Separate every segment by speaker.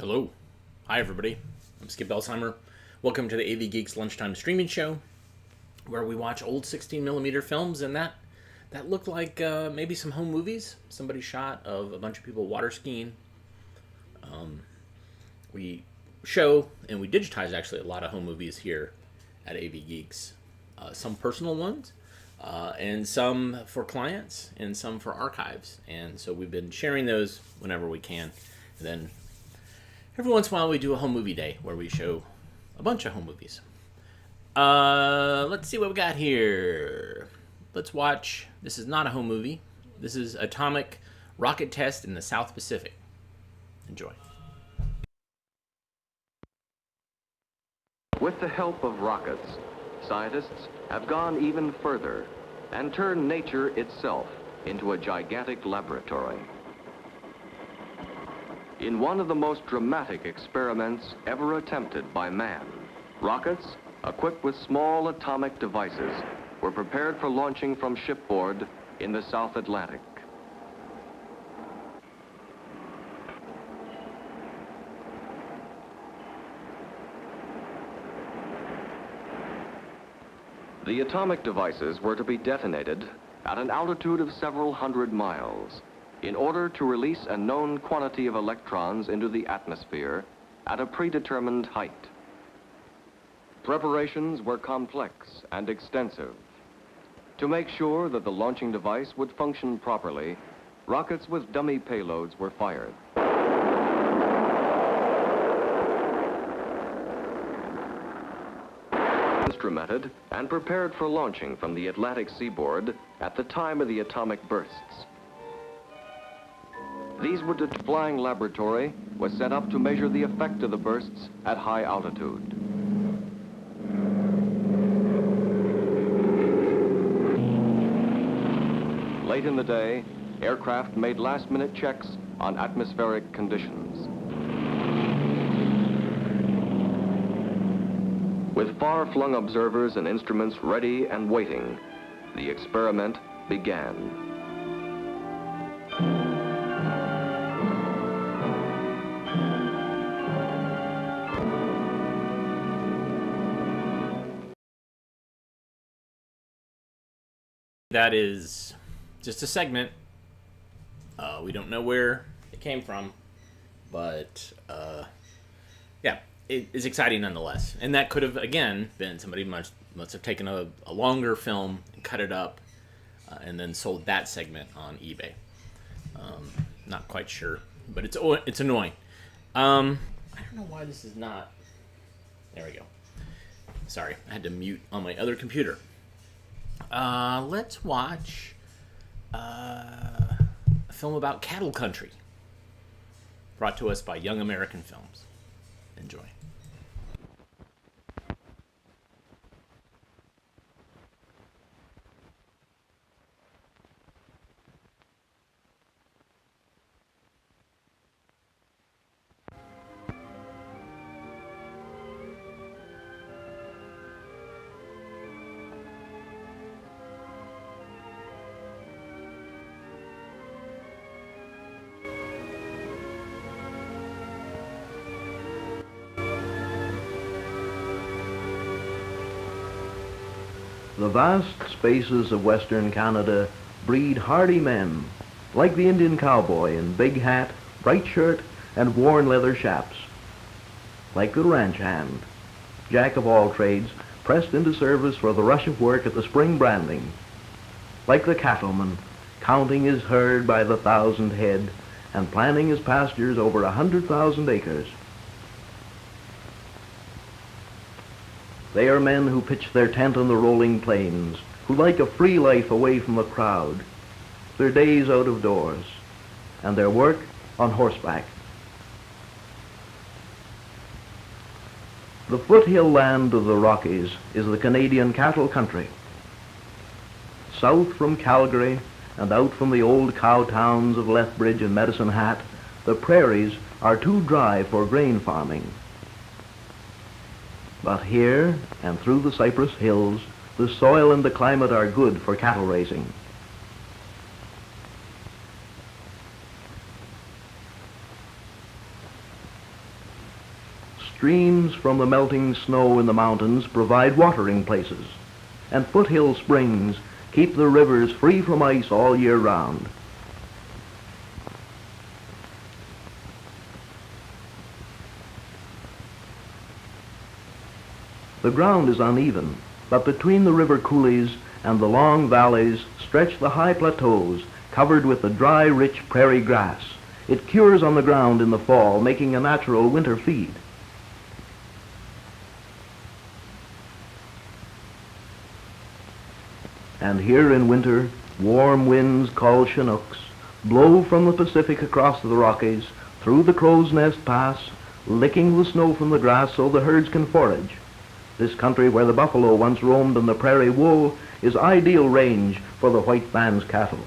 Speaker 1: Hello. Hi, everybody. I'm Skip Belsheimer. Welcome to the AV Geeks Lunchtime streaming show, where we watch old 16mm films, and that looked like maybe some home movies. Somebody shot of a bunch of people water skiing. We show, and we digitize actually a lot of home movies here at AV Geeks. Some personal ones, and some for clients, and some for archives. And so we've been sharing those whenever we can. And then every once in a while we do a home movie day where we show a bunch of home movies. Let's see what we got here. Let's watch, this is not a home movie. This is Atomic Rocket Test in the South Pacific. Enjoy.
Speaker 2: With the help of rockets, scientists have gone even further and turned nature itself into a gigantic laboratory. In one of the most dramatic experiments ever attempted by man, rockets, equipped with small atomic devices, were prepared for launching from shipboard in the South Atlantic. The atomic devices were to be detonated at an altitude of several hundred miles in order to release a known quantity of electrons into the atmosphere at a predetermined height. Preparations were complex and extensive. To make sure that the launching device would function properly, rockets with dummy payloads were fired. Instrumented and prepared for launching from the Atlantic seaboard at the time of the atomic bursts. These were the flying laboratory was set up to measure the effect of the bursts at high altitude. Late in the day, aircraft made last-minute checks on atmospheric conditions. With far-flung observers and instruments ready and waiting, the experiment began.
Speaker 1: That is just a segment. We don't know where it came from, but yeah, it is exciting nonetheless. And that could have, again, been somebody must have taken a longer film and cut it up and then sold that segment on eBay. Not quite sure, but it's annoying. I don't know why this is not. There we go. Sorry, I had to mute on my other computer. Let's watch a film about cattle country, brought to us by Young American Films. Enjoy.
Speaker 3: The vast spaces of Western Canada breed hardy men, like the Indian cowboy in big hat, bright shirt, and worn leather chaps. Like the ranch hand, jack of all trades, pressed into service for the rush of work at the spring branding. Like the cattleman, counting his herd by the 1,000 head and planning his pastures over 100,000 acres. They are men who pitch their tent on the rolling plains, who like a free life away from the crowd, their days out of doors, and their work on horseback. The foothill land of the Rockies is the Canadian cattle country. South from Calgary and out from the old cow towns of Lethbridge and Medicine Hat, the prairies are too dry for grain farming. But here and through the Cypress Hills, the soil and the climate are good for cattle raising. Streams from the melting snow in the mountains provide watering places, and foothill springs keep the rivers free from ice all year round. The ground is uneven, but between the river coulees and the long valleys stretch the high plateaus covered with the dry, rich prairie grass. It cures on the ground in the fall, making a natural winter feed. And here in winter, warm winds called Chinooks blow from the Pacific across the Rockies, through the Crow's Nest Pass, licking the snow from the grass so the herds can forage. This country where the buffalo once roamed and the prairie wool is ideal range for the white man's cattle.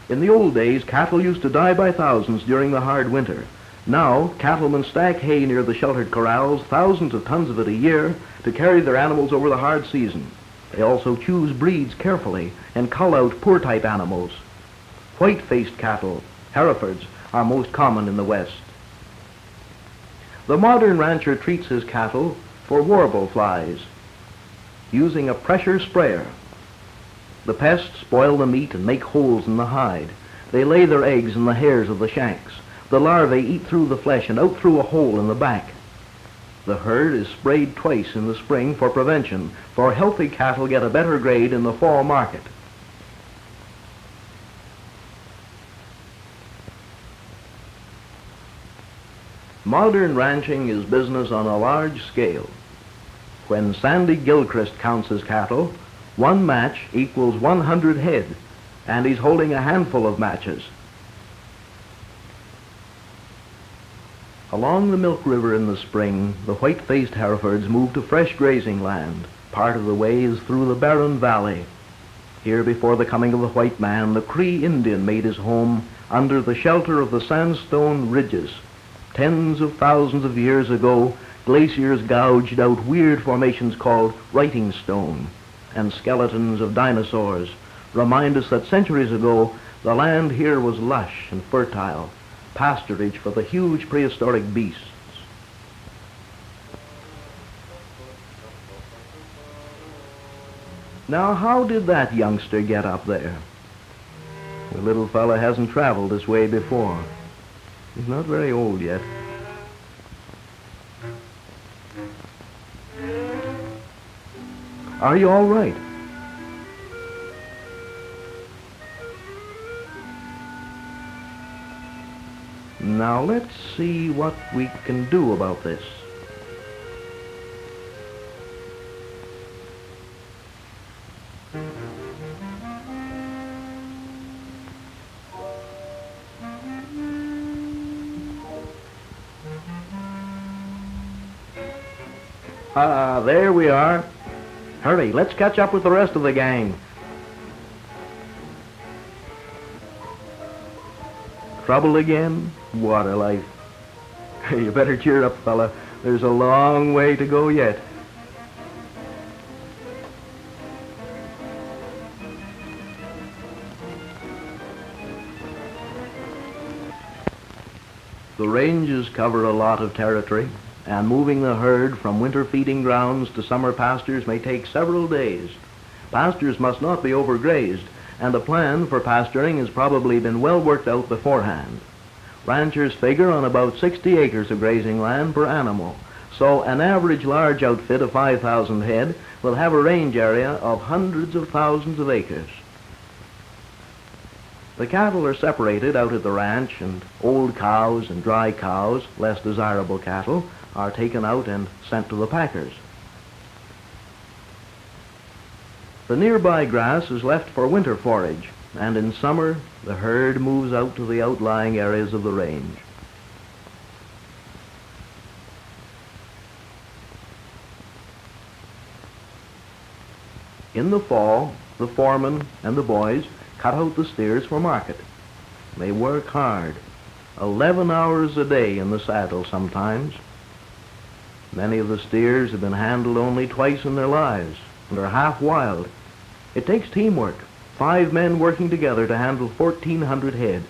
Speaker 3: In the old days, cattle used to die by thousands during the hard winter. Now, cattlemen stack hay near the sheltered corrals, thousands of tons of it a year, to carry their animals over the hard season. They also choose breeds carefully and cull out poor-type animals. White-faced cattle, Herefords, are most common in the West. The modern rancher treats his cattle for warble flies using a pressure sprayer. The pests spoil the meat and make holes in the hide. They lay their eggs in the hairs of the shanks. The larvae eat through the flesh and out through a hole in the back. The herd is sprayed twice in the spring for prevention, for healthy cattle get a better grade in the fall market. Modern ranching is business on a large scale. When Sandy Gilchrist counts his cattle, one match equals 100 head, and he's holding a handful of matches. Along the Milk River in the spring, the white-faced Herefords move to fresh grazing land. Part of the way is through the barren valley. Here, before the coming of the white man, the Cree Indian made his home under the shelter of the sandstone ridges. Tens of thousands of years ago, glaciers gouged out weird formations called writing stone, and skeletons of dinosaurs remind us that centuries ago the land here was lush and fertile, pasturage for the huge prehistoric beasts. Now, how did that youngster get up there? The little fella hasn't traveled this way before. He's not very old yet. Are you all right? Now let's see what we can do about this. There we are. Hurry, let's catch up with the rest of the gang. Trouble again? What a life. You better cheer up, fella. There's a long way to go yet. The ranges cover a lot of territory, and moving the herd from winter feeding grounds to summer pastures may take several days. Pastures must not be overgrazed, and a plan for pasturing has probably been well worked out beforehand. Ranchers figure on about 60 acres of grazing land per animal, so an average large outfit of 5,000 head will have a range area of hundreds of thousands of acres. The cattle are separated out at the ranch, and old cows and dry cows, less desirable cattle, are taken out and sent to the packers. The nearby grass is left for winter forage, and in summer the herd moves out to the outlying areas of the range. In the fall, the foreman and the boys cut out the steers for market. They work hard, 11 hours a day in the saddle sometimes. Many of the steers have been handled only twice in their lives and are half wild. It takes teamwork, 5 men working together to handle 1,400 head.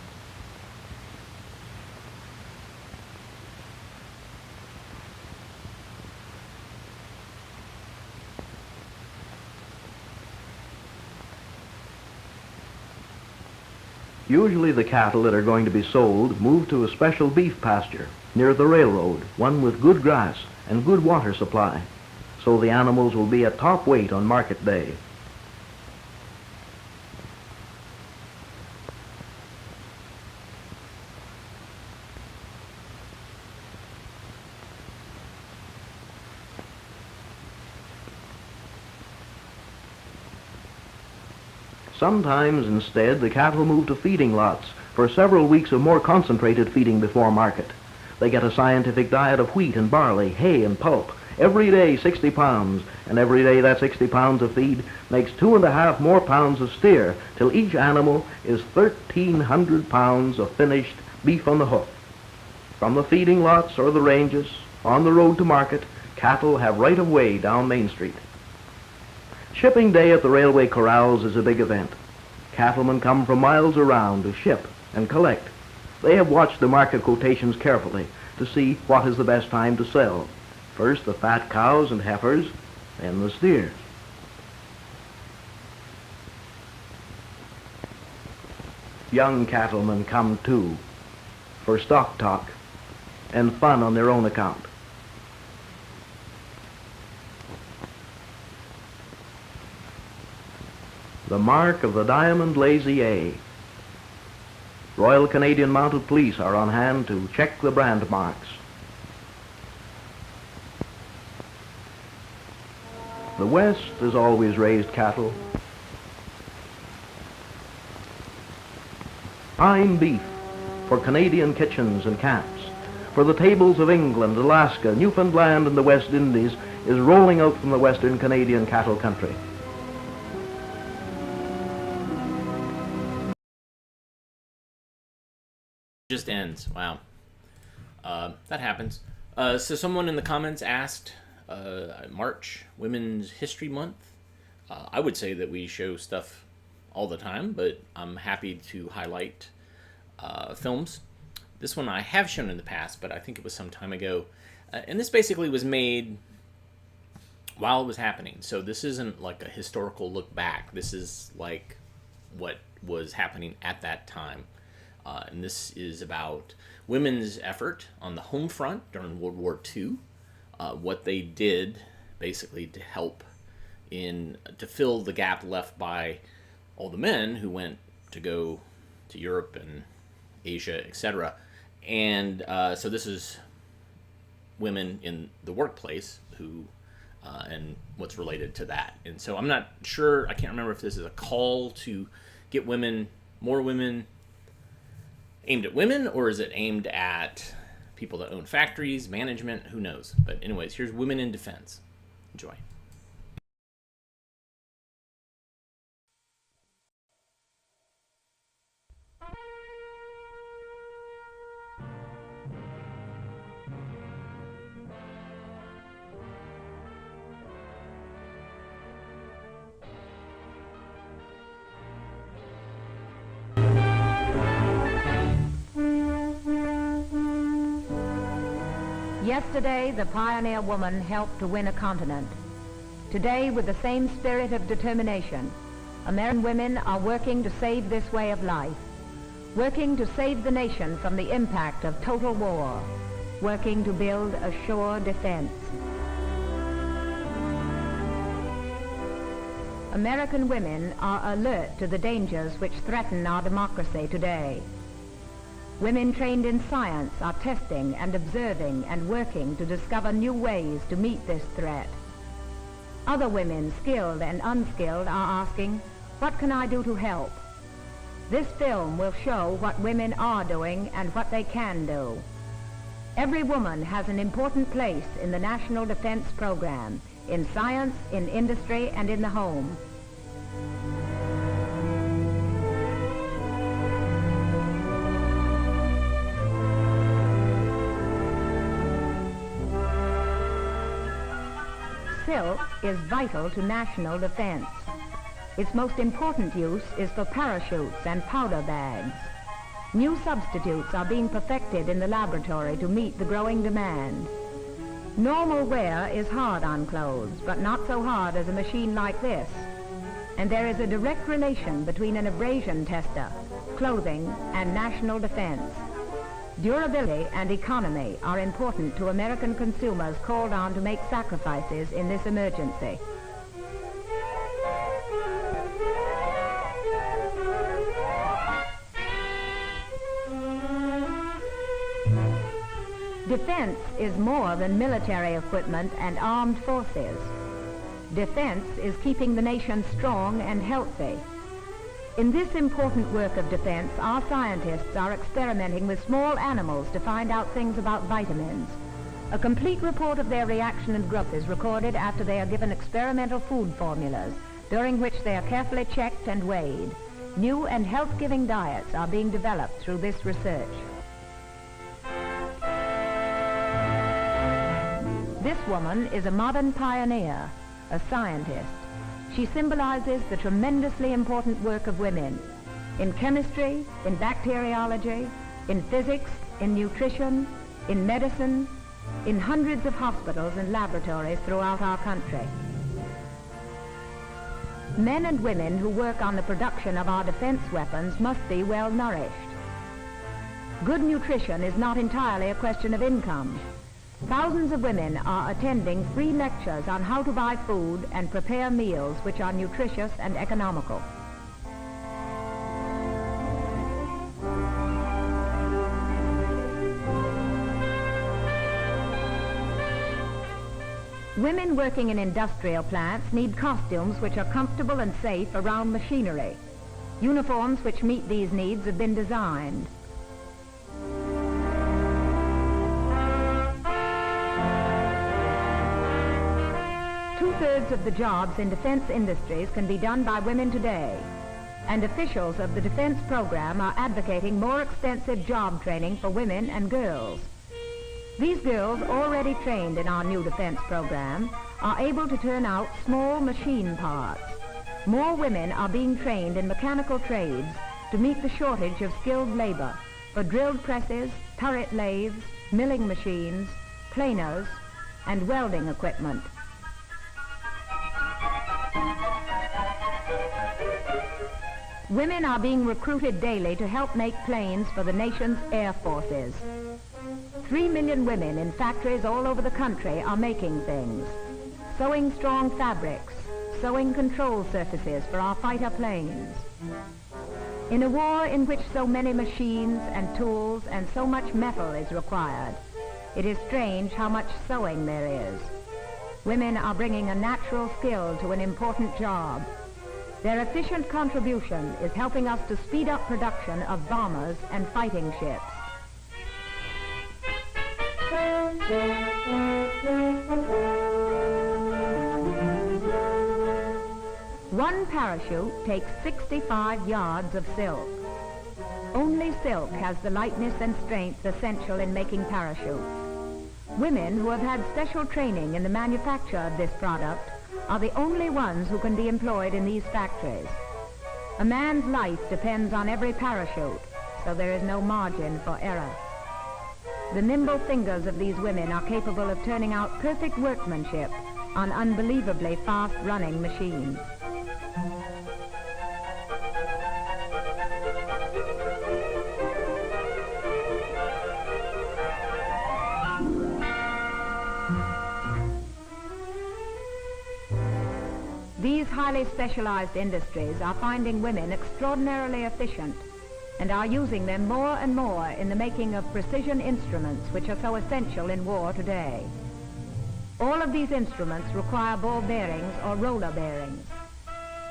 Speaker 3: Usually the cattle that are going to be sold move to a special beef pasture near the railroad, one with good grass and good water supply, so the animals will be at top weight on market day. Sometimes, instead, the cattle move to feeding lots for several weeks of more concentrated feeding before market. They get a scientific diet of wheat and barley, hay and pulp. Every day 60 pounds, and every day that 60 pounds of feed makes 2.5 more pounds of steer, till each animal is 1,300 pounds of finished beef on the hoof. From the feeding lots or the ranges, on the road to market, cattle have right of way down Main Street. Shipping day at the railway corrals is a big event. Cattlemen come from miles around to ship and collect. They have watched the market quotations carefully to see what is the best time to sell. First the fat cows and heifers, then the steers. Young cattlemen come too, for stock talk and fun on their own account. The mark of the Diamond Lazy A. Royal Canadian Mounted Police are on hand to check the brand marks. The West has always raised cattle. Prime beef for Canadian kitchens and camps, for the tables of England, Alaska, Newfoundland, and the West Indies is rolling out from the Western Canadian cattle country.
Speaker 1: Just ends. Wow. That happens. So someone in the comments asked, March, Women's History Month. I would say that we show stuff all the time, but I'm happy to highlight films. This one I have shown in the past, but I think it was some time ago. And this basically was made while it was happening. So this isn't like a historical look back. This is like what was happening at that time. And this is about women's effort on the home front during World War II, what they did basically to help to fill the gap left by all the men who went to go to Europe and Asia, etc. And so this is women in the workplace who, and what's related to that. And so I'm not sure, I can't remember if this is a call to get more women aimed at women, or is it aimed at people that own factories, management, who knows. But anyways, here's Women in Defense. Enjoy.
Speaker 4: Yesterday, the pioneer woman helped to win a continent. Today, with the same spirit of determination, American women are working to save this way of life, working to save the nation from the impact of total war, working to build a sure defense. American women are alert to the dangers which threaten our democracy today. Women trained in science are testing and observing and working to discover new ways to meet this threat. Other women, skilled and unskilled, are asking, what can I do to help? This film will show what women are doing and what they can do. Every woman has an important place in the National Defense Program, in science, in industry, and in the home. Silk is vital to national defense. Its most important use is for parachutes and powder bags. New substitutes are being perfected in the laboratory to meet the growing demand. Normal wear is hard on clothes, but not so hard as a machine like this. And there is a direct relation between an abrasion tester, clothing, and national defense. Durability and economy are important to American consumers called on to make sacrifices in this emergency. Defense is more than military equipment and armed forces. Defense is keeping the nation strong and healthy. In this important work of defense, our scientists are experimenting with small animals to find out things about vitamins. A complete report of their reaction and growth is recorded after they are given experimental food formulas, during which they are carefully checked and weighed. New and health-giving diets are being developed through this research. This woman is a modern pioneer, a scientist. She symbolizes the tremendously important work of women in chemistry, in bacteriology, in physics, in nutrition, in medicine, in hundreds of hospitals and laboratories throughout our country. Men and women who work on the production of our defense weapons must be well nourished. Good nutrition is not entirely a question of income. Thousands of women are attending free lectures on how to buy food and prepare meals which are nutritious and economical. Women working in industrial plants need costumes which are comfortable and safe around machinery. Uniforms which meet these needs have been designed. Two-thirds of the jobs in defense industries can be done by women today, and officials of the defense program are advocating more extensive job training for women and girls. These girls, already trained in our new defense program, are able to turn out small machine parts. More women are being trained in mechanical trades to meet the shortage of skilled labor for drilled presses, turret lathes, milling machines, planers, and welding equipment. Women are being recruited daily to help make planes for the nation's air forces. 3 million women in factories all over the country are making things. Sewing strong fabrics, sewing control surfaces for our fighter planes. In a war in which so many machines and tools and so much metal is required, it is strange how much sewing there is. Women are bringing a natural skill to an important job. Their efficient contribution is helping us to speed up production of bombers and fighting ships. One parachute takes 65 yards of silk. Only silk has the lightness and strength essential in making parachutes. Women who have had special training in the manufacture of this product are the only ones who can be employed in these factories. A man's life depends on every parachute, so there is no margin for error. The nimble fingers of these women are capable of turning out perfect workmanship on unbelievably fast-running machines. These highly specialized industries are finding women extraordinarily efficient and are using them more and more in the making of precision instruments which are so essential in war today. All of these instruments require ball bearings or roller bearings.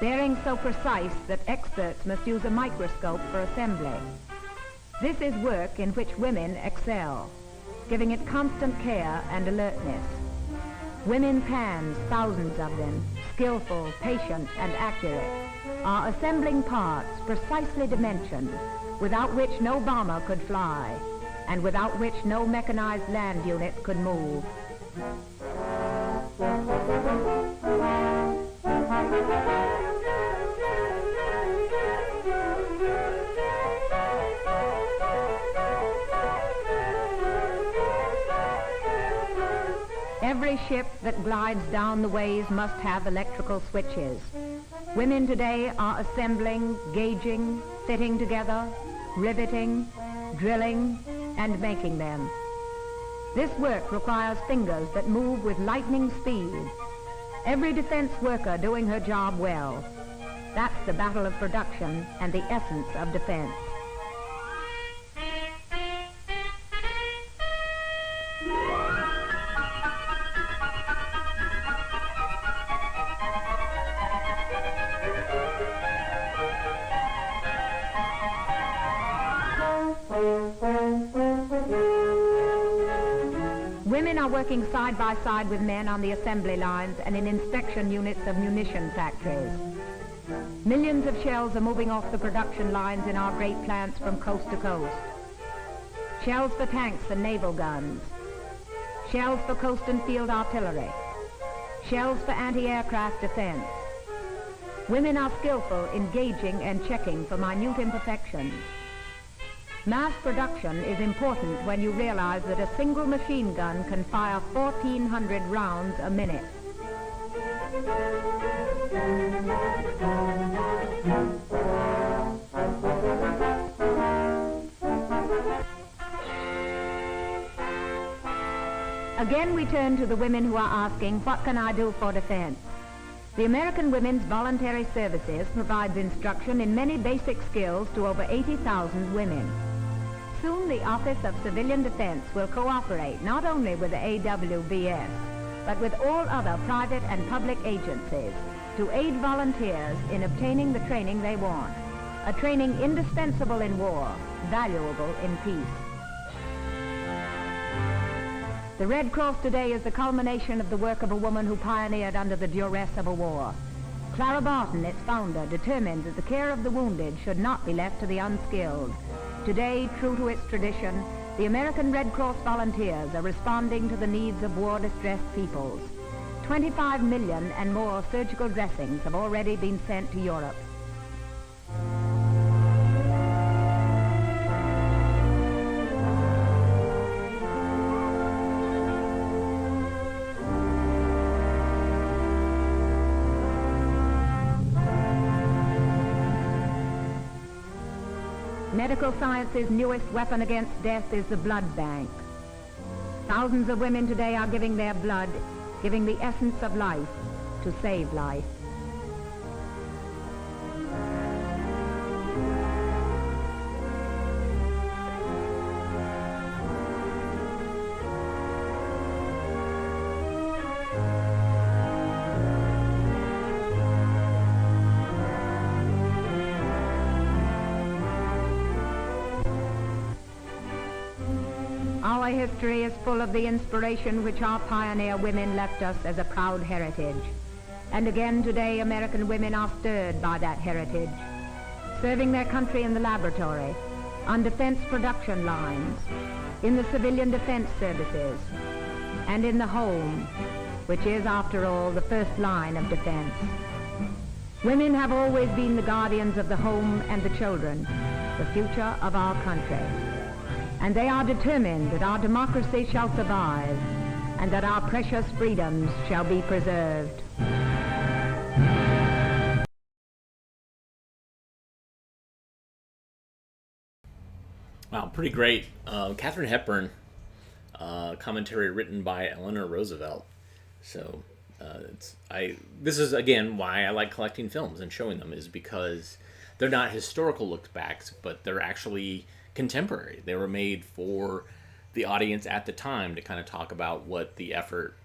Speaker 4: Bearings so precise that experts must use a microscope for assembly. This is work in which women excel, giving it constant care and alertness. Women's hands, thousands of them, skillful, patient, and accurate, are assembling parts precisely dimensioned, without which no bomber could fly, and without which no mechanized land unit could move. Every ship that glides down the ways must have electrical switches. Women today are assembling, gauging, fitting together, riveting, drilling, and making them. This work requires fingers that move with lightning speed. Every defense worker doing her job well. That's the battle of production and the essence of defense. Women are working side by side with men on the assembly lines and in inspection units of munition factories. Millions of shells are moving off the production lines in our great plants from coast to coast. Shells for tanks and naval guns. Shells for coast and field artillery. Shells for anti-aircraft defense. Women are skillful in gauging and checking for minute imperfections. Mass production is important when you realize that a single machine gun can fire 1,400 rounds a minute. Again, we turn to the women who are asking, what can I do for defense? The American Women's Voluntary Services provides instruction in many basic skills to over 80,000 women. Soon the Office of Civilian Defense will cooperate not only with the AWVS, but with all other private and public agencies to aid volunteers in obtaining the training they want, a training indispensable in war, valuable in peace. The Red Cross today is the culmination of the work of a woman who pioneered under the duress of a war. Clara Barton, its founder, determined that the care of the wounded should not be left to the unskilled. Today, true to its tradition, the American Red Cross volunteers are responding to the needs of war-distressed peoples. 25 million and more surgical dressings have already been sent to Europe. Medical science's newest weapon against death is the blood bank. Thousands of women today are giving their blood, giving the essence of life to save life. Our history is full of the inspiration which our pioneer women left us as a proud heritage. And again today, American women are stirred by that heritage, serving their country in the laboratory, on defense production lines, in the civilian defense services, and in the home, which is, after all, the first line of defense. Women have always been the guardians of the home and the children, the future of our country. And they are determined that our democracy shall survive and that our precious freedoms shall be preserved.
Speaker 1: Wow, pretty great. Katharine Hepburn, commentary written by Eleanor Roosevelt. So this is, again, why I like collecting films and showing them, is because they're not historical look backs, but they're actually contemporary. They were made for the audience at the time to kind of talk about what the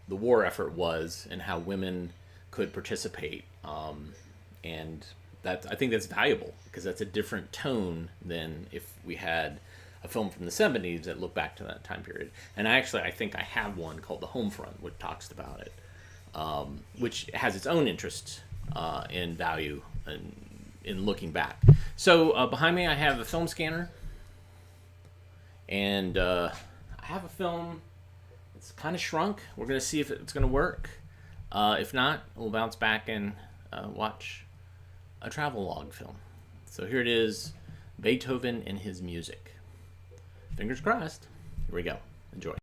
Speaker 1: war effort was and how women could participate. And I think that's valuable, because that's a different tone than if we had a film from the 70s that looked back to that time period. And I think I have one called The Homefront, which talks about it, which has its own interest and value in looking back. So behind me I have a film scanner, and I have a film. It's kind of shrunk. We're going to see if it's going to work. If not, we'll bounce back and watch a travelogue film. So here it is, Beethoven and his music. Fingers crossed. Here we go. Enjoy.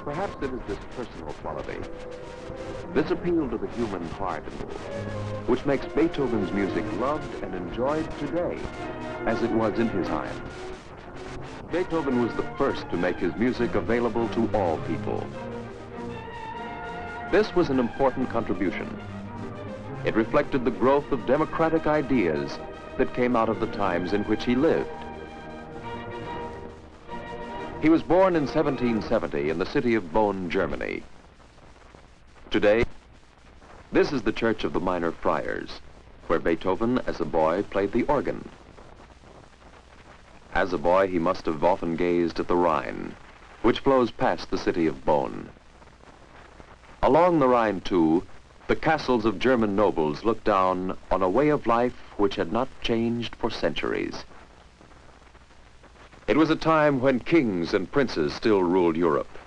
Speaker 2: Perhaps it is this personal quality, this appeal to the human heart, which makes Beethoven's music loved and enjoyed today, as it was in his time. Beethoven was the first to make his music available to all people. This was an important contribution. It reflected the growth of democratic ideas that came out of the times in which he lived. He was born in 1770 in the city of Bonn, Germany. Today, this is the Church of the Minor Friars, where Beethoven, as a boy, played the organ. As a boy, he must have often gazed at the Rhine, which flows past the city of Bonn. Along the Rhine, too, the castles of German nobles looked down on a way of life which had not changed for centuries. It was a time when kings and princes still ruled Europe.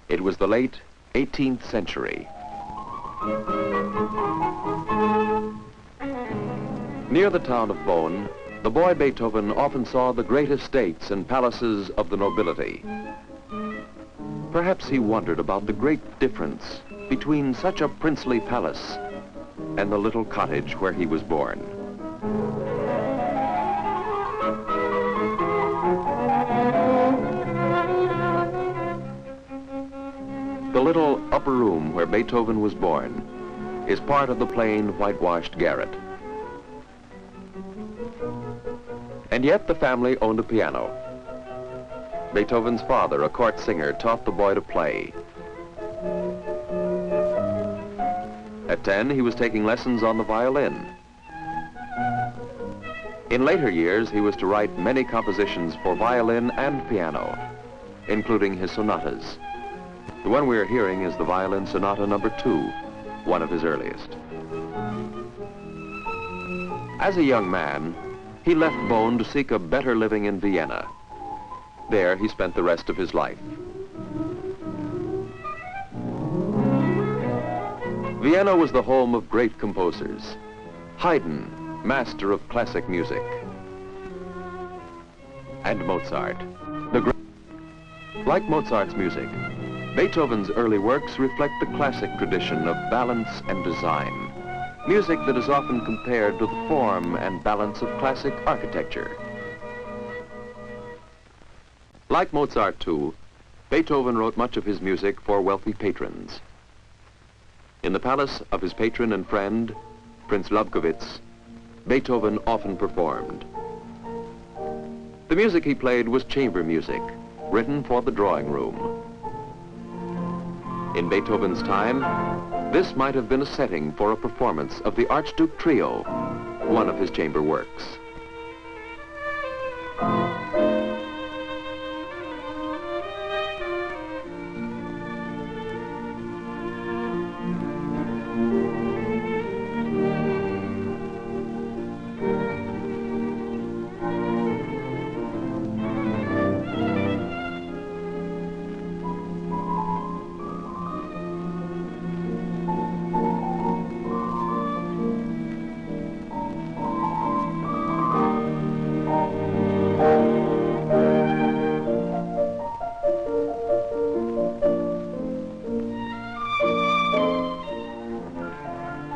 Speaker 2: It was the late 18th century. Near the town of Bonn, the boy Beethoven often saw the great estates and palaces of the nobility. Perhaps he wondered about the great difference between such a princely palace and the little cottage where he was born. The little upper room where Beethoven was born is part of the plain whitewashed garret. And yet the family owned a piano. Beethoven's father, a court singer, taught the boy to play. At 10, he was taking lessons on the violin. In later years, he was to write many compositions for violin and piano, including his sonatas. The one we are hearing is the Violin Sonata No. 2, one of his earliest. As a young man, he left Bonn to seek a better living in Vienna. There, he spent the rest of his life. Vienna was the home of great composers. Haydn, master of classic music, and Mozart, the great. Like Mozart's music, Beethoven's early works reflect the classic tradition of balance and design, music that is often compared to the form and balance of classic architecture. Like Mozart, too, Beethoven wrote much of his music for wealthy patrons. In the palace of his patron and friend, Prince Lobkowitz, Beethoven often performed. The music he played was chamber music, written for the drawing room. In Beethoven's time, this might have been a setting for a performance of the Archduke Trio, one of his chamber works.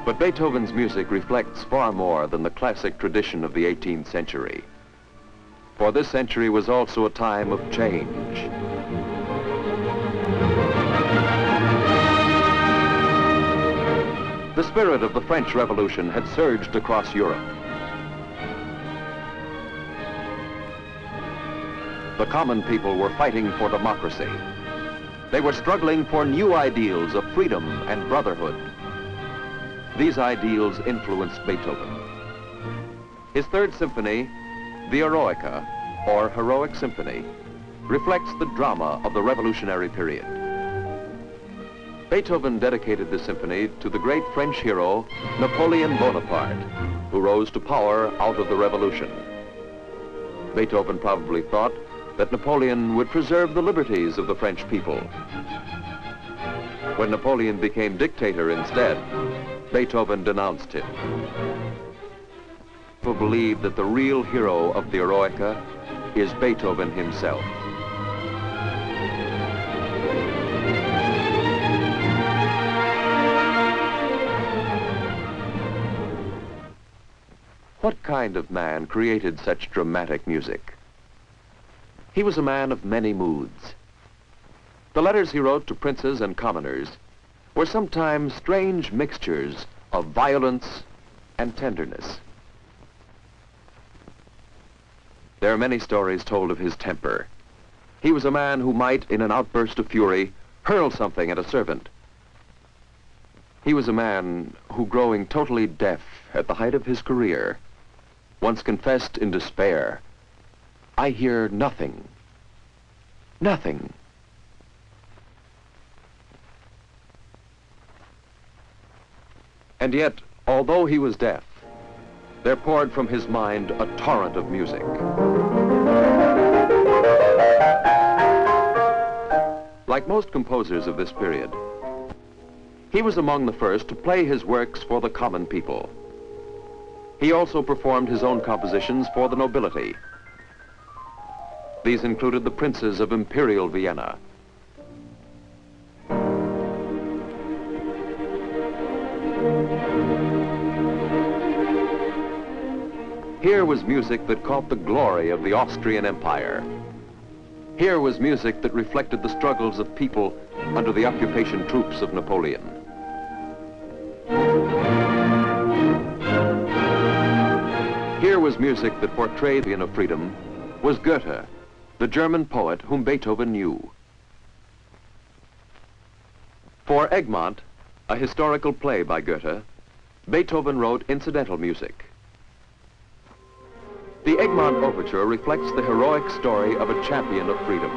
Speaker 2: But Beethoven's music reflects far more than the classic tradition of the 18th century. For this century was also a time of change. The spirit of the French Revolution had surged across Europe. The common people were fighting for democracy. They were struggling for new ideals of freedom and brotherhood. These ideals influenced Beethoven. His third symphony, the Eroica, or Heroic Symphony, reflects the drama of the revolutionary period. Beethoven dedicated this symphony to the great French hero, Napoleon Bonaparte, who rose to power out of the revolution. Beethoven probably thought that Napoleon would preserve the liberties of the French people. When Napoleon became dictator instead, Beethoven denounced him. People believe that the real hero of the Eroica is Beethoven himself. kind of man created such dramatic music? He was a man of many moods. The letters he wrote to princes and commoners were sometimes strange mixtures of violence and tenderness. There are many stories told of his temper. He was a man who might, in an outburst of fury, hurl something at a servant. He was a man who, growing totally deaf at the height of his career, once confessed in despair, "I hear nothing, nothing." And yet, although he was deaf, there poured from his mind a torrent of music. Like most composers of this period, he was among the first to play his works for the common people. He also performed his own compositions for the nobility. These included the princes of Imperial Vienna. Here was music that caught the glory of the Austrian Empire. Here was music that reflected the struggles of people under the occupation troops of Napoleon. Here was music that portrayed the of freedom was Goethe, the German poet whom Beethoven knew. For Egmont, a historical play by Goethe, Beethoven wrote incidental music. The Egmont Overture reflects the heroic story of a champion of freedom.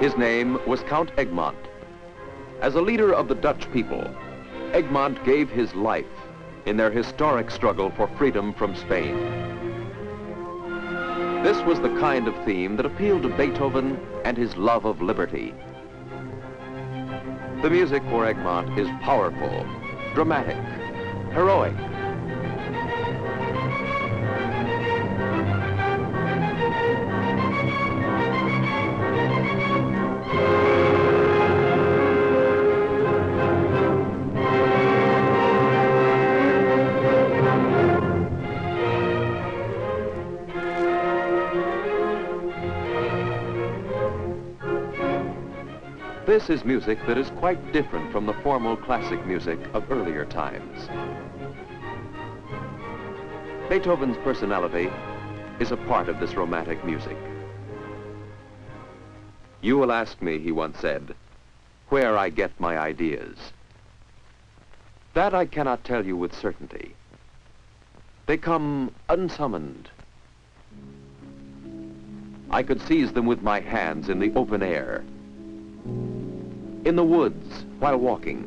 Speaker 2: His name was Count Egmont. As a leader of the Dutch people, Egmont gave his life in their historic struggle for freedom from Spain. This was the kind of theme that appealed to Beethoven and his love of liberty. The music for Egmont is powerful, dramatic, heroic. This is music that is quite different from the formal classic music of earlier times. Beethoven's personality is a part of this romantic music. "You will ask me," he once said, "where I get my ideas. That I cannot tell you with certainty. They come unsummoned. I could seize them with my hands in the open air, in the woods while walking,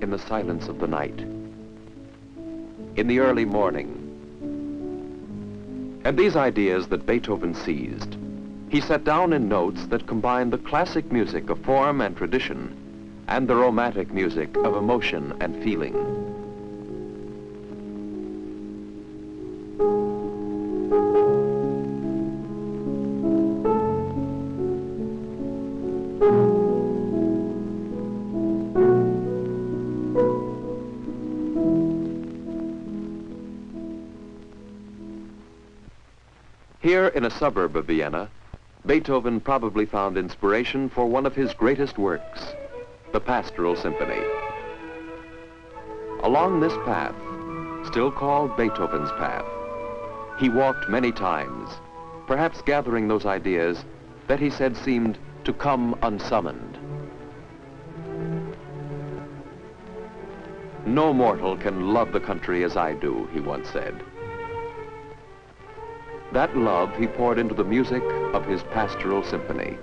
Speaker 2: in the silence of the night, in the early morning." And these ideas that Beethoven seized, he set down in notes that combined the classic music of form and tradition and the romantic music of emotion and feeling. Here in a suburb of Vienna, Beethoven probably found inspiration for one of his greatest works, the Pastoral Symphony. Along this path, still called Beethoven's path, he walked many times, perhaps gathering those ideas that he said seemed to come unsummoned. "No mortal can love the country as I do," he once said. That love he poured into the music of his Pastoral Symphony.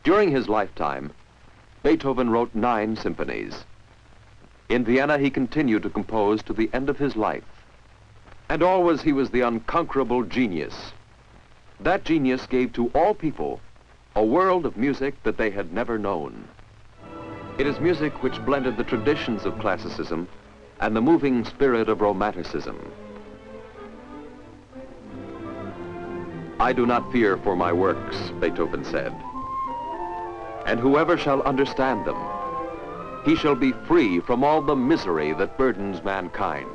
Speaker 2: During his lifetime, Beethoven wrote 9 symphonies. In Vienna, he continued to compose to the end of his life. And always he was the unconquerable genius, That genius gave to all people a world of music that they had never known. It is music which blended the traditions of classicism and the moving spirit of romanticism. I do not fear for my works, Beethoven said, and whoever shall understand them, he shall be free from all the misery that burdens mankind.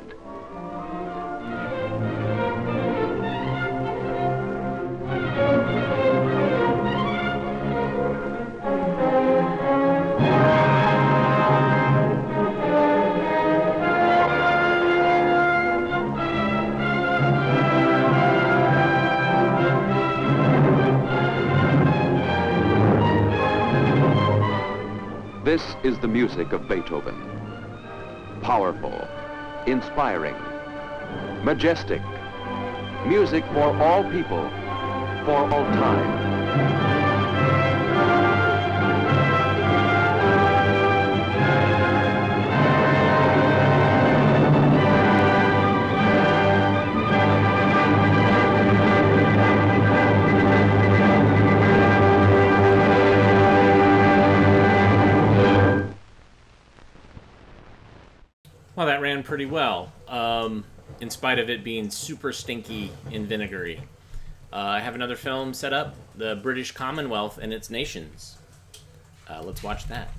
Speaker 2: This is the music of Beethoven. Powerful, inspiring, majestic. Music for all people, for all time.
Speaker 1: Well, that ran pretty well, in spite of it being super stinky and vinegary. I have another film set up, the British Commonwealth and its nations. Let's watch that.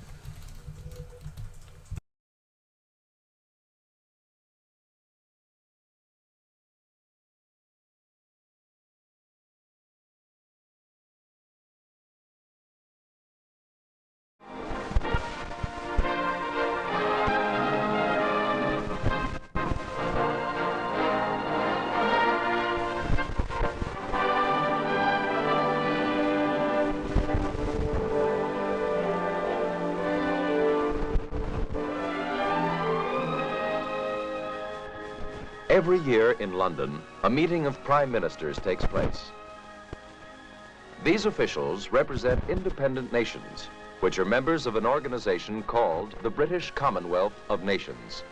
Speaker 2: Every year in London, a meeting of prime ministers takes place. These officials represent independent nations, which are members of an organization called the British Commonwealth of Nations.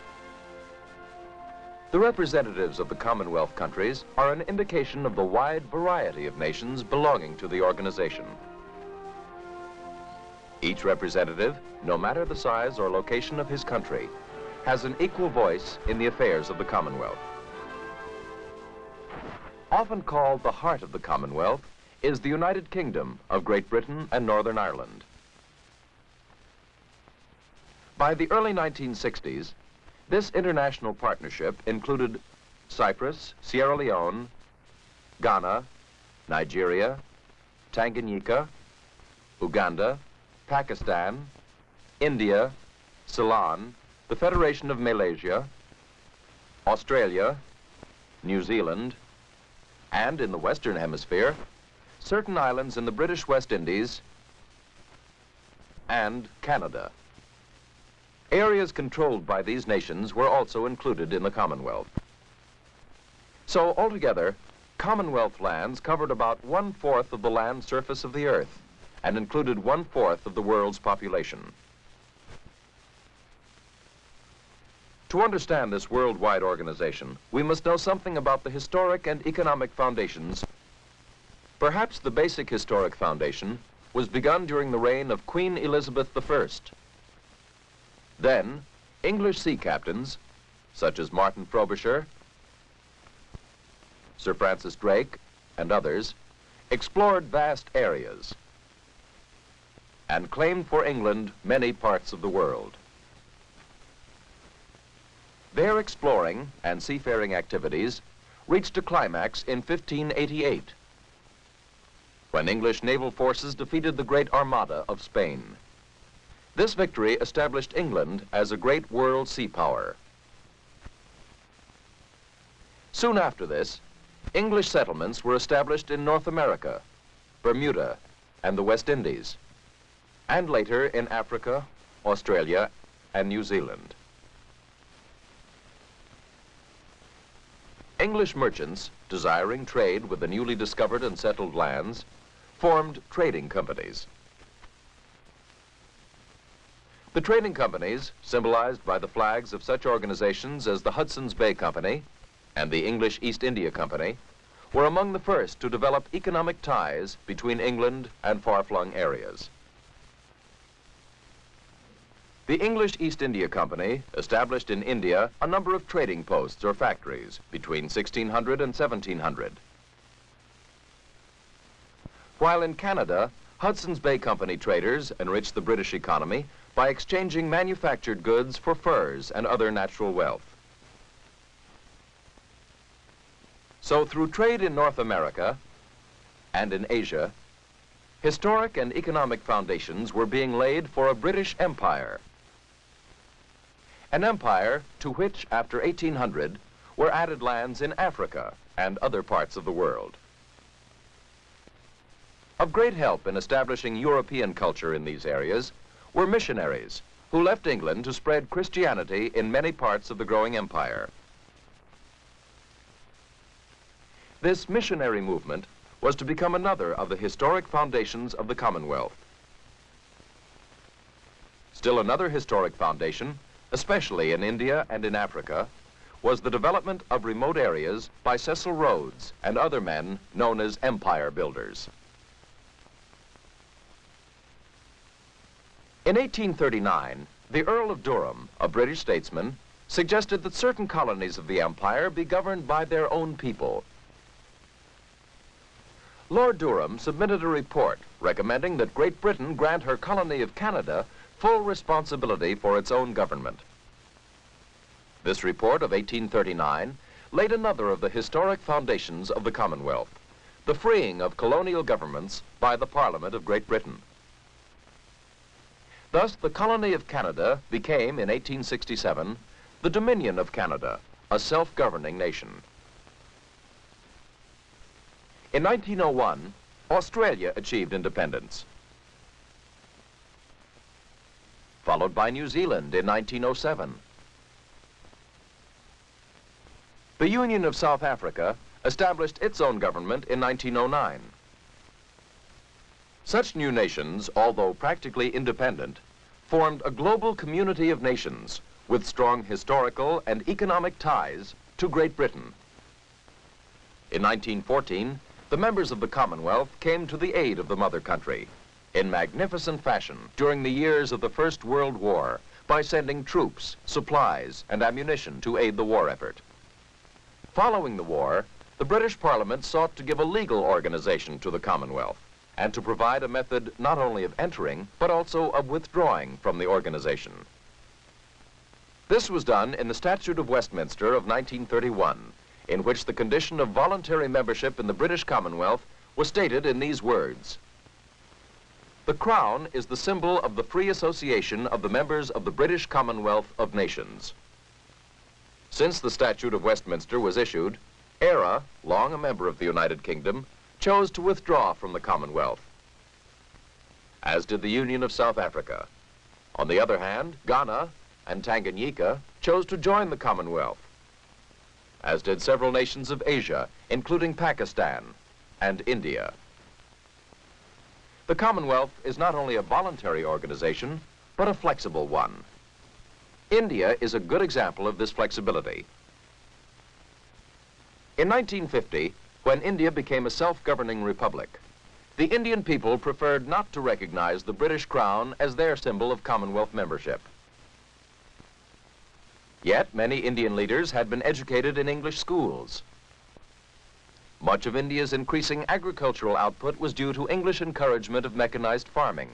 Speaker 2: The representatives of the Commonwealth countries are an indication of the wide variety of nations belonging to the organization. Each representative, no matter the size or location of his country, has an equal voice in the affairs of the Commonwealth. Often called the heart of the Commonwealth is the United Kingdom of Great Britain and Northern Ireland. By the early 1960s, this international partnership included Cyprus, Sierra Leone, Ghana, Nigeria, Tanganyika, Uganda, Pakistan, India, Ceylon, the Federation of Malaysia, Australia, New Zealand, and in the Western Hemisphere, certain islands in the British West Indies and Canada. Areas controlled by these nations were also included in the Commonwealth. So altogether, Commonwealth lands covered about 1/4 of the land surface of the Earth and included 1/4 of the world's population. To understand this worldwide organization, we must know something about the historic and economic foundations. Perhaps the basic historic foundation was begun during the reign of Queen Elizabeth I. Then, English sea captains, such as Martin Frobisher, Sir Francis Drake, and others, explored vast areas and claimed for England many parts of the world. Their exploring and seafaring activities reached a climax in 1588, when English naval forces defeated the Great Armada of Spain. This victory established England as a great world sea power. Soon after this, English settlements were established in North America, Bermuda, and the West Indies, and later in Africa, Australia, and New Zealand. English merchants, desiring trade with the newly discovered and settled lands, formed trading companies. The trading companies, symbolized by the flags of such organizations as the Hudson's Bay Company and the English East India Company,
Speaker 5: were among the first to develop economic ties between England and far-flung areas. The English East India Company established in India a number of trading posts or factories between 1600 and 1700. While in Canada, Hudson's Bay Company traders enriched the British economy by exchanging manufactured goods for furs and other natural wealth. So through trade in North America and in Asia, historic and economic foundations were being laid for a British empire. An empire to which, after 1800, were added lands in Africa and other parts of the world. Of great help in establishing European culture in these areas were missionaries who left England to spread Christianity in many parts of the growing empire. This missionary movement was to become another of the historic foundations of the Commonwealth. Still another historic foundation, especially in India and in Africa, was the development of remote areas by Cecil Rhodes and other men known as empire builders. In 1839, the Earl of Durham, a British statesman, suggested that certain colonies of the empire be governed by their own people. Lord Durham submitted a report recommending that Great Britain grant her colony of Canada full responsibility for its own government. This report of 1839 laid another of the historic foundations of the Commonwealth, the freeing of colonial governments by the Parliament of Great Britain. Thus, the colony of Canada became, in 1867, the Dominion of Canada, a self-governing nation. In 1901, Australia achieved independence, followed by New Zealand in 1907. The Union of South Africa established its own government in 1909. Such new nations, although practically independent, formed a global community of nations with strong historical and economic ties to Great Britain. In 1914, the members of the Commonwealth came to the aid of the mother country in magnificent fashion during the years of the First World War by sending troops, supplies, and ammunition to aid the war effort. Following the war, the British Parliament sought to give a legal organization to the Commonwealth and to provide a method not only of entering, but also of withdrawing from the organization. This was done in the Statute of Westminster of 1931, in which the condition of voluntary membership in the British Commonwealth was stated in these words: "The Crown is the symbol of the free association of the members of the British Commonwealth of Nations." Since the Statute of Westminster was issued, Eire, long a member of the United Kingdom, chose to withdraw from the Commonwealth, as did the Union of South Africa. On the other hand, Ghana and Tanganyika chose to join the Commonwealth, as did several nations of Asia, including Pakistan and India. The Commonwealth is not only a voluntary organization, but a flexible one. India is a good example of this flexibility. In 1950, when India became a self-governing republic, the Indian people preferred not to recognize the British Crown as their symbol of Commonwealth membership. Yet many Indian leaders had been educated in English schools. Much of India's increasing agricultural output was due to English encouragement of mechanized farming.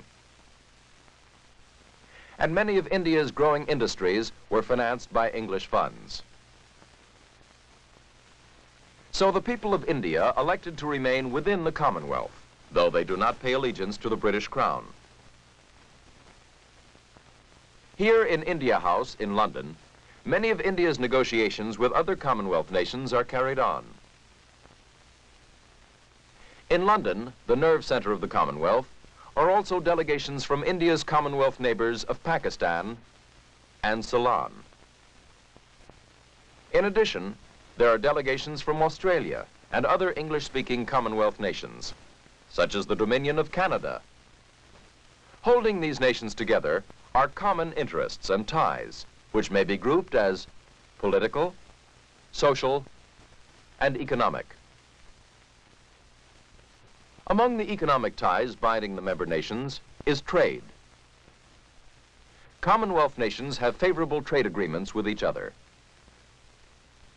Speaker 5: And many of India's growing industries were financed by English funds. So the people of India elected to remain within the Commonwealth, though they do not pay allegiance to the British Crown. Here in India House in London, many of India's negotiations with other Commonwealth nations are carried on. In London, the nerve center of the Commonwealth, are also delegations from India's Commonwealth neighbors of Pakistan and Ceylon. In addition, there are delegations from Australia and other English-speaking Commonwealth nations, such as the Dominion of Canada. Holding these nations together are common interests and ties, which may be grouped as political, social, and economic. Among the economic ties binding the member nations is trade. Commonwealth nations have favorable trade agreements with each other.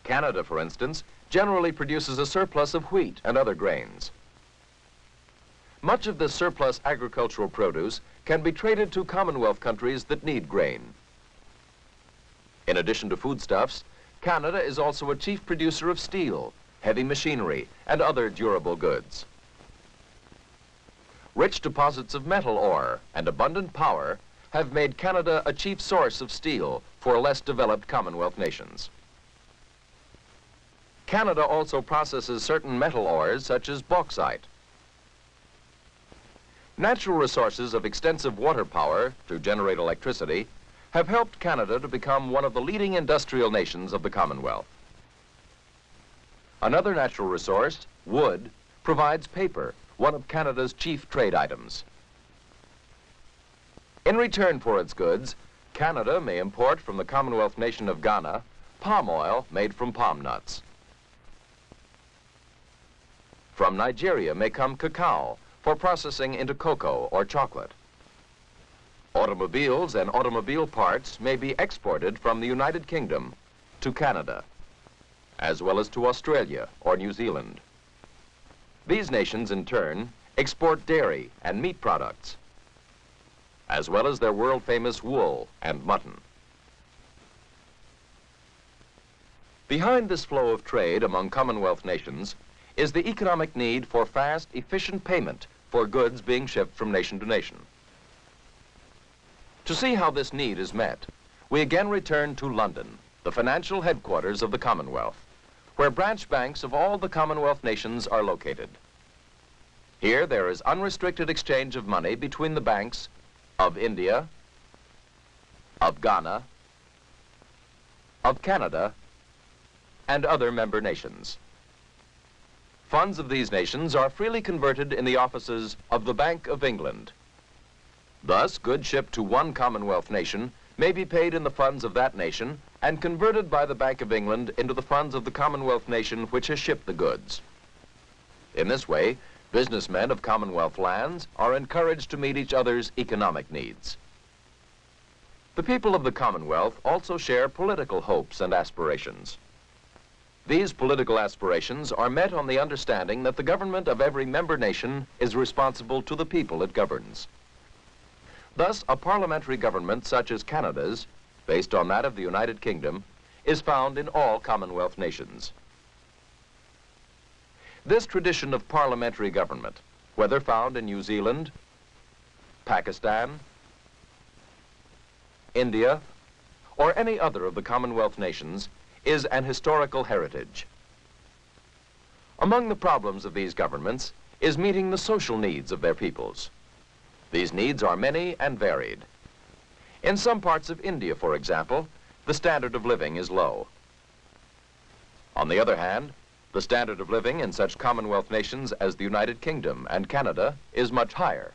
Speaker 5: Canada, for instance, generally produces a surplus of wheat and other grains. Much of this surplus agricultural produce can be traded to Commonwealth countries that need grain. In addition to foodstuffs, Canada is also a chief producer of steel, heavy machinery, and other durable goods. Rich deposits of metal ore and abundant power have made Canada a chief source of steel for less developed Commonwealth nations. Canada also processes certain metal ores such as bauxite. Natural resources of extensive water power to generate electricity have helped Canada to become one of the leading industrial nations of the Commonwealth. Another natural resource, wood, provides paper, one of Canada's chief trade items. In return for its goods, Canada may import from the Commonwealth nation of Ghana palm oil made from palm nuts. From Nigeria may come cacao for processing into cocoa or chocolate. Automobiles and automobile parts may be exported from the United Kingdom to Canada, as well as to Australia or New Zealand. These nations, in turn, export dairy and meat products, as well as their world-famous wool and mutton. Behind this flow of trade among Commonwealth nations is the economic need for fast, efficient payment for goods being shipped from nation to nation. To see how this need is met, we again return to London, the financial headquarters of the Commonwealth, where branch banks of all the Commonwealth nations are located. Here there is unrestricted exchange of money between the banks of India, of Ghana, of Canada, and other member nations. Funds of these nations are freely converted in the offices of the Bank of England. Thus, goods shipped to one Commonwealth nation may be paid in the funds of that nation and converted by the Bank of England into the funds of the Commonwealth nation which has shipped the goods. In this way, businessmen of Commonwealth lands are encouraged to meet each other's economic needs. The people of the Commonwealth also share political hopes and aspirations. These political aspirations are met on the understanding that the government of every member nation is responsible to the people it governs. Thus, a parliamentary government such as Canada's, based on that of the United Kingdom, is found in all Commonwealth nations. This tradition of parliamentary government, whether found in New Zealand, Pakistan, India, or any other of the Commonwealth nations, is an historical heritage. Among the problems of these governments is meeting the social needs of their peoples. These needs are many and varied. In some parts of India, for example, the standard of living is low. On the other hand, the standard of living in such Commonwealth nations as the United Kingdom and Canada is much higher.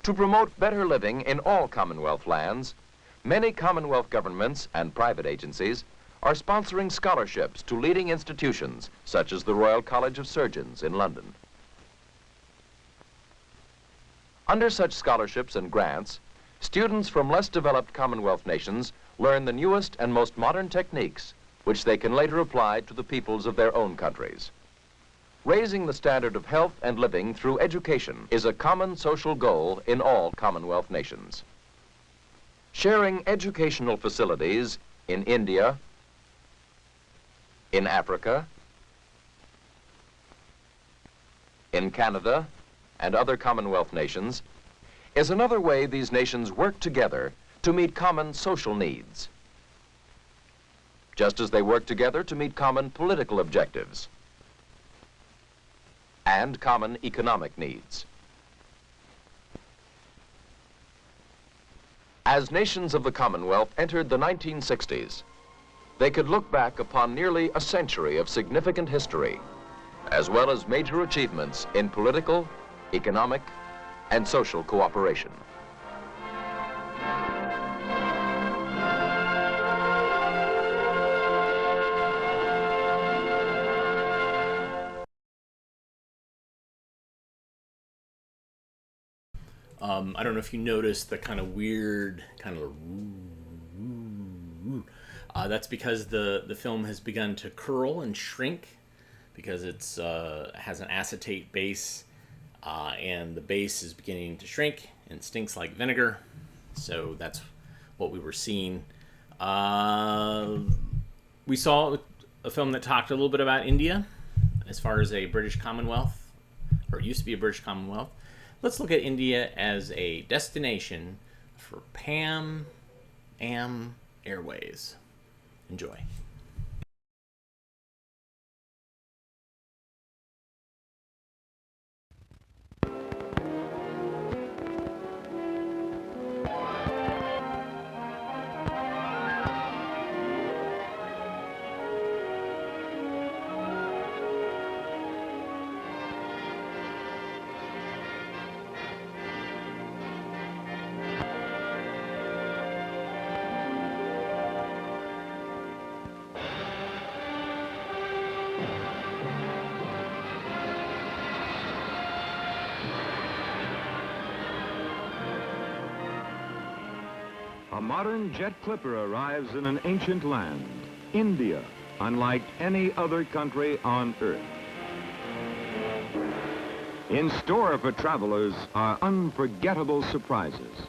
Speaker 5: To promote better living in all Commonwealth lands, many Commonwealth governments and private agencies are sponsoring scholarships to leading institutions such as the Royal College of Surgeons in London. Under such scholarships and grants, students from less developed Commonwealth nations learn the newest and most modern techniques which they can later apply to the peoples of their own countries. Raising the standard of health and living through education is a common social goal in all Commonwealth nations. Sharing educational facilities in India, in Africa, in Canada, and other Commonwealth nations is another way these nations work together to meet common social needs, just as they work together to meet common political objectives and common economic needs. As nations of the Commonwealth entered the 1960s, they could look back upon nearly a century of significant history, as well as major achievements in political, economic, and social cooperation.
Speaker 1: I don't know if you noticed the kind of weird kind of that's because the film has begun to curl and shrink because it's has an acetate base, and the base is beginning to shrink and stinks like vinegar. So that's what we were seeing. We saw a film that talked a little bit about India as far as a British Commonwealth, or used to be a British Commonwealth. Let's look at India as a destination for Pan Am Airways. Enjoy.
Speaker 6: A modern jet clipper arrives in an ancient land, India, unlike any other country on Earth. In store for travelers are unforgettable surprises.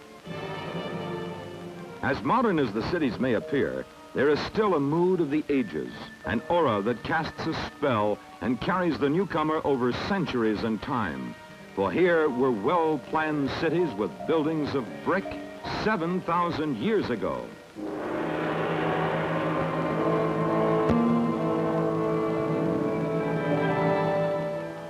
Speaker 6: As modern as the cities may appear, there is still a mood of the ages, an aura that casts a spell and carries the newcomer over centuries and time. For here were well-planned cities with buildings of brick 7,000 years ago.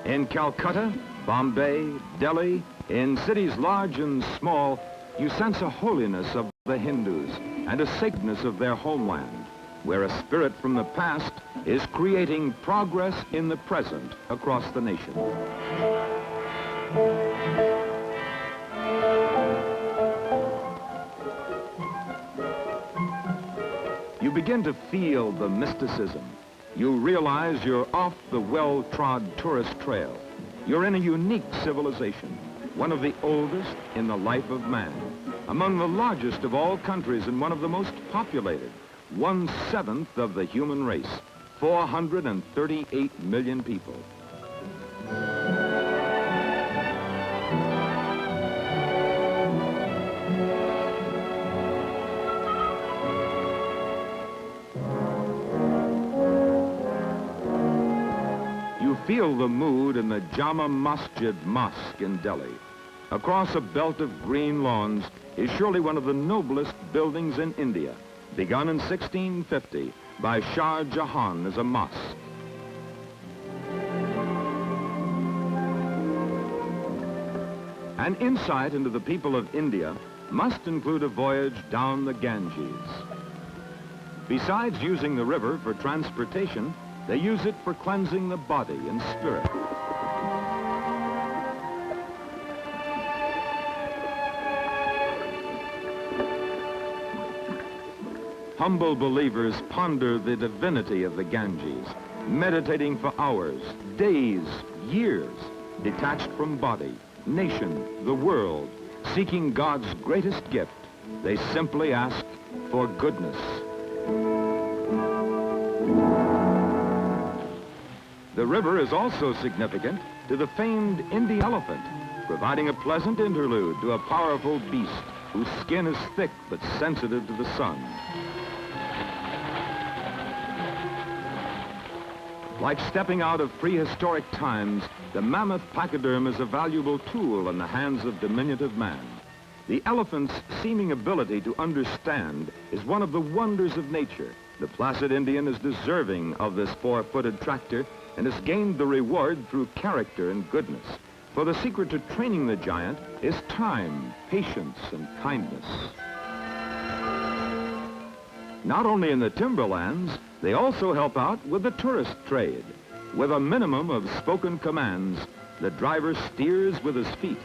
Speaker 6: In Calcutta, Bombay, Delhi, in cities large and small, you sense a holiness of the Hindus and a sacredness of their homeland, where a spirit from the past is creating progress in the present across the nation. You begin to feel the mysticism. You realize you're off the well-trod tourist trail. You're in a unique civilization, one of the oldest in the life of man, among the largest of all countries and one of the most populated, 1/7 of the human race, 438 million people. Feel the mood in the Jama Masjid Mosque in Delhi. Across a belt of green lawns is surely one of the noblest buildings in India, begun in 1650 by Shah Jahan as a mosque. An insight into the people of India must include a voyage down the Ganges. Besides using the river for transportation, they use it for cleansing the body and spirit. Humble believers ponder the divinity of the Ganges, meditating for hours, days, years, detached from body, nation, the world, seeking God's greatest gift. They simply ask for goodness. The river is also significant to the famed Indian elephant, providing a pleasant interlude to a powerful beast whose skin is thick but sensitive to the sun. Like stepping out of prehistoric times, the mammoth pachyderm is a valuable tool in the hands of diminutive man. The elephant's seeming ability to understand is one of the wonders of nature. The placid Indian is deserving of this four-footed tractor and has gained the reward through character and goodness. For the secret to training the giant is time, patience, and kindness. Not only in the timberlands, they also help out with the tourist trade. With a minimum of spoken commands, the driver steers with his feet.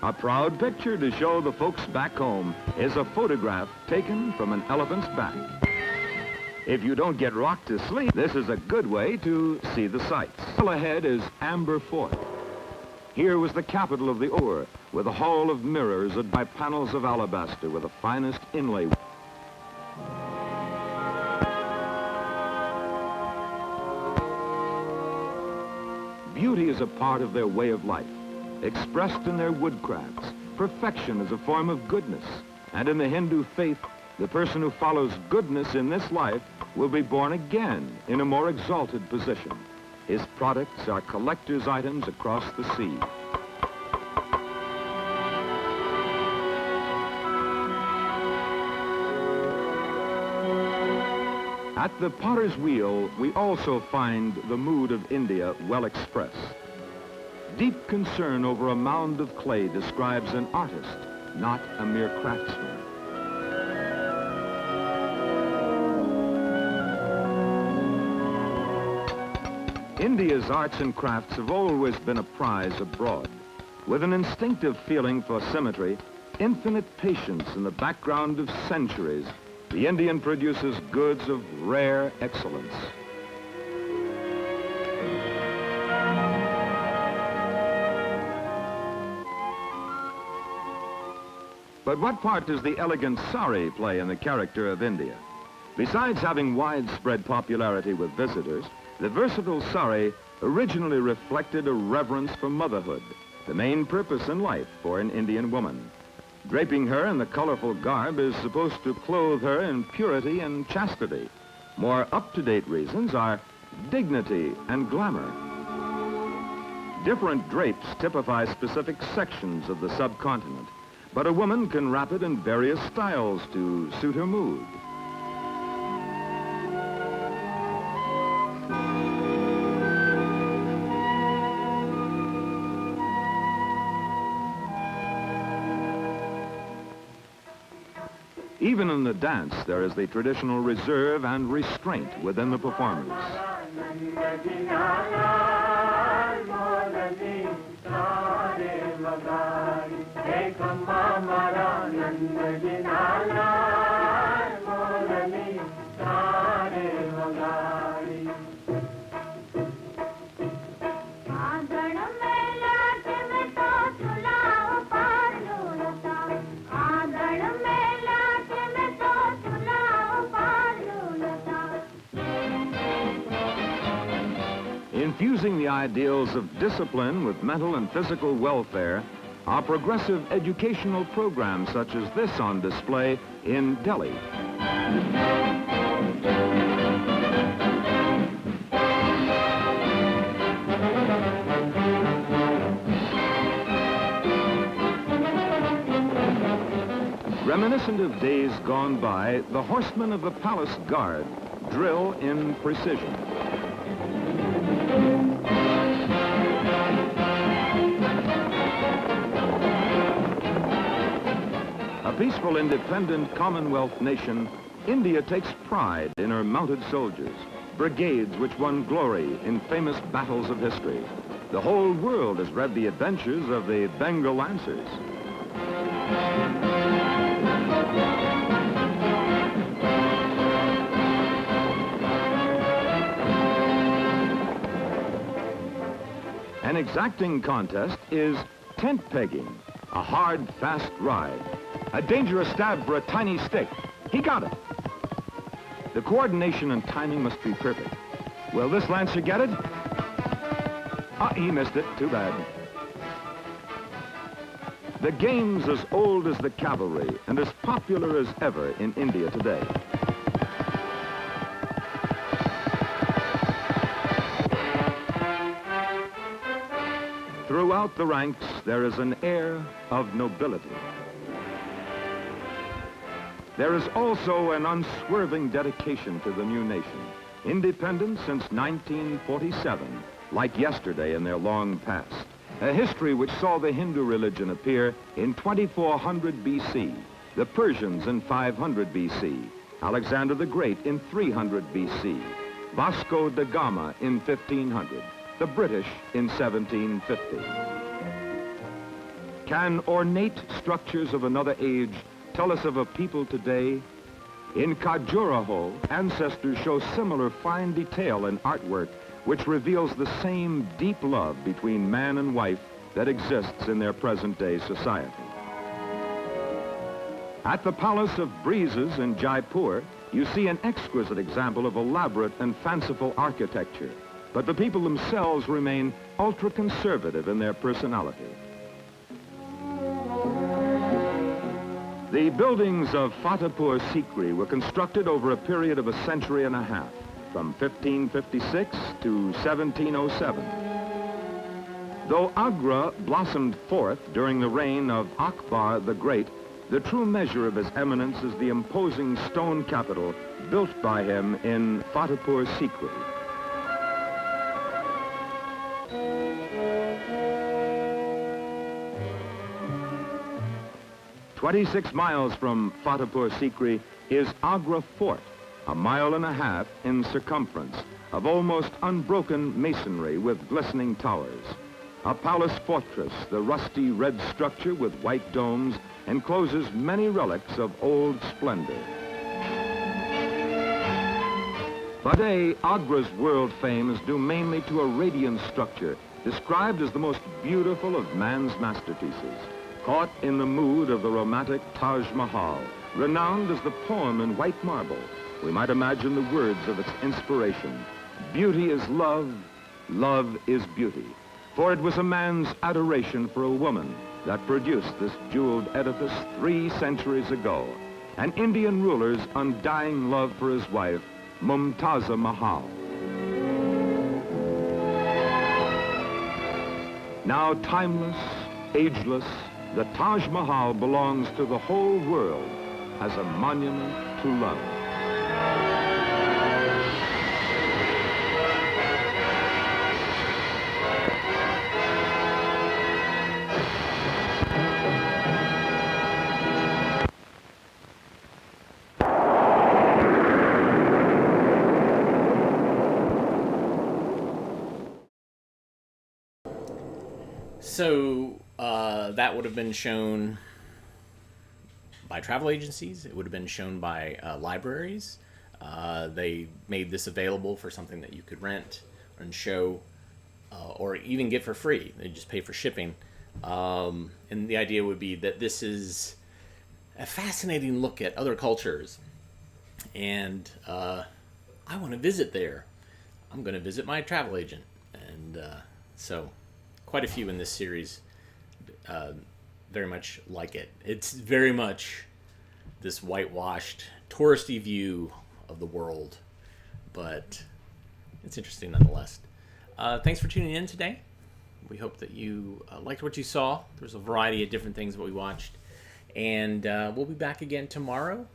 Speaker 6: A proud picture to show the folks back home is a photograph taken from an elephant's back. If you don't get rocked to sleep, this is a good way to see the sights. Still ahead is Amber Fort. Here was the capital of the Ur, with a hall of mirrors and by panels of alabaster with the finest inlay. Beauty is a part of their way of life, expressed in their woodcrafts. Perfection is a form of goodness, and in the Hindu faith, the person who follows goodness in this life will be born again in a more exalted position. His products are collector's items across the sea. At the potter's wheel, we also find the mood of India well expressed. Deep concern over a mound of clay describes an artist, not a mere craftsman. India's arts and crafts have always been a prize abroad. With an instinctive feeling for symmetry, infinite patience in the background of centuries, the Indian produces goods of rare excellence. But what part does the elegant sari play in the character of India? Besides having widespread popularity with visitors, the versatile sari originally reflected a reverence for motherhood, the main purpose in life for an Indian woman. Draping her in the colorful garb is supposed to clothe her in purity and chastity. More up-to-date reasons are dignity and glamour. Different drapes typify specific sections of the subcontinent, but a woman can wrap it in various styles to suit her mood. Even in the dance, there is the traditional reserve and restraint within the performers. Infusing the ideals of discipline with mental and physical welfare are progressive educational programs such as this on display in Delhi. Reminiscent of days gone by, the horsemen of the palace guard drill in precision. A peaceful, independent Commonwealth nation, India takes pride in her mounted soldiers, brigades which won glory in famous battles of history. The whole world has read the adventures of the Bengal Lancers. An exacting contest is tent pegging, a hard, fast ride. A dangerous stab for a tiny stick. He got it. The coordination and timing must be perfect. Will this Lancer get it? He missed it. Too bad. The game's as old as the cavalry and as popular as ever in India today. Throughout the ranks, there is an air of nobility. There is also an unswerving dedication to the new nation. Independent since 1947, like yesterday in their long past. A history which saw the Hindu religion appear in 2400 BC, the Persians in 500 BC, Alexander the Great in 300 BC, Vasco da Gama in 1500, the British in 1750. Can ornate structures of another age tell us of a people today? In Khajuraho, ancestors show similar fine detail in artwork which reveals the same deep love between man and wife that exists in their present-day society. At the Palace of Breezes in Jaipur, you see an exquisite example of elaborate and fanciful architecture, but the people themselves remain ultra-conservative in their personality. The buildings of Fatehpur Sikri were constructed over a period of a century and a half, from 1556 to 1707. Though Agra blossomed forth during the reign of Akbar the Great, the true measure of his eminence is the imposing stone capital built by him in Fatehpur Sikri. "26 miles from Fatehpur Sikri is Agra Fort, a mile and a half in circumference, of almost unbroken masonry with glistening towers. A palace fortress, the rusty red structure with white domes encloses many relics of old splendor. Today, Agra's world fame is due mainly to a radiant structure described as the most beautiful of man's masterpieces. Caught in the mood of the romantic Taj Mahal, renowned as the poem in white marble, we might imagine the words of its inspiration. Beauty is love, love is beauty. For it was a man's adoration for a woman that produced this jeweled edifice 3 centuries ago, an Indian ruler's undying love for his wife, Mumtaza Mahal. Now timeless, ageless, the Taj Mahal belongs to the whole world as a monument to love.
Speaker 1: So that would have been shown by travel agencies. It would have been shown by libraries. They made this available for something that you could rent and show, or even get for free. They just pay for shipping. And the idea would be that this is a fascinating look at other cultures. And I want to visit there. I'm going to visit my travel agent. And so quite a few in this series very much like it. It's very much this whitewashed, touristy view of the world, but it's interesting nonetheless. Thanks for tuning in today. We hope that you liked what you saw. There's a variety of different things that we watched, and we'll be back again tomorrow.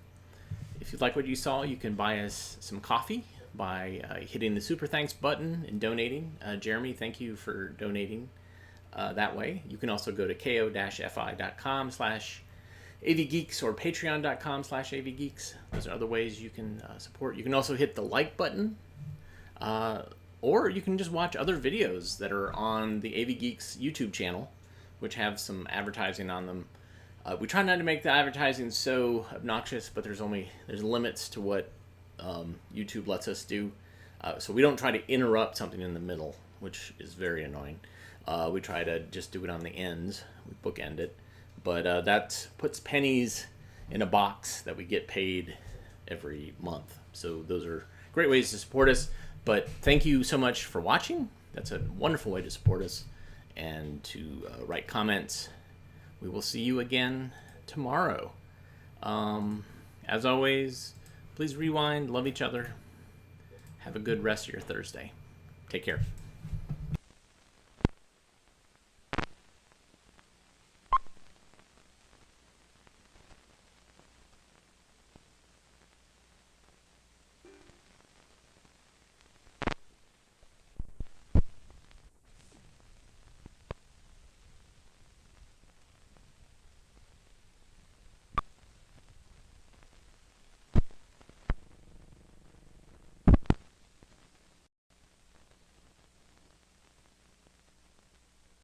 Speaker 1: If you like what you saw, you can buy us some coffee by hitting the super thanks button and donating. Jeremy, thank you for donating that way. You can also go to ko-fi.com/avgeeks or patreon.com/avgeeks. Those are other ways you can support. You can also hit the like button, or you can just watch other videos that are on the AV Geeks YouTube channel, which have some advertising on them. We try not to make the advertising so obnoxious, but there's limits to what YouTube lets us do. So we don't try to interrupt something in the middle, which is very annoying. We try to just do it on the ends. We bookend it. But that puts pennies in a box that we get paid every month. So those are great ways to support us. But thank you so much for watching. That's a wonderful way to support us and to write comments. We will see you again tomorrow. As always, please rewind, love each other. Have a good rest of your Thursday. Take care.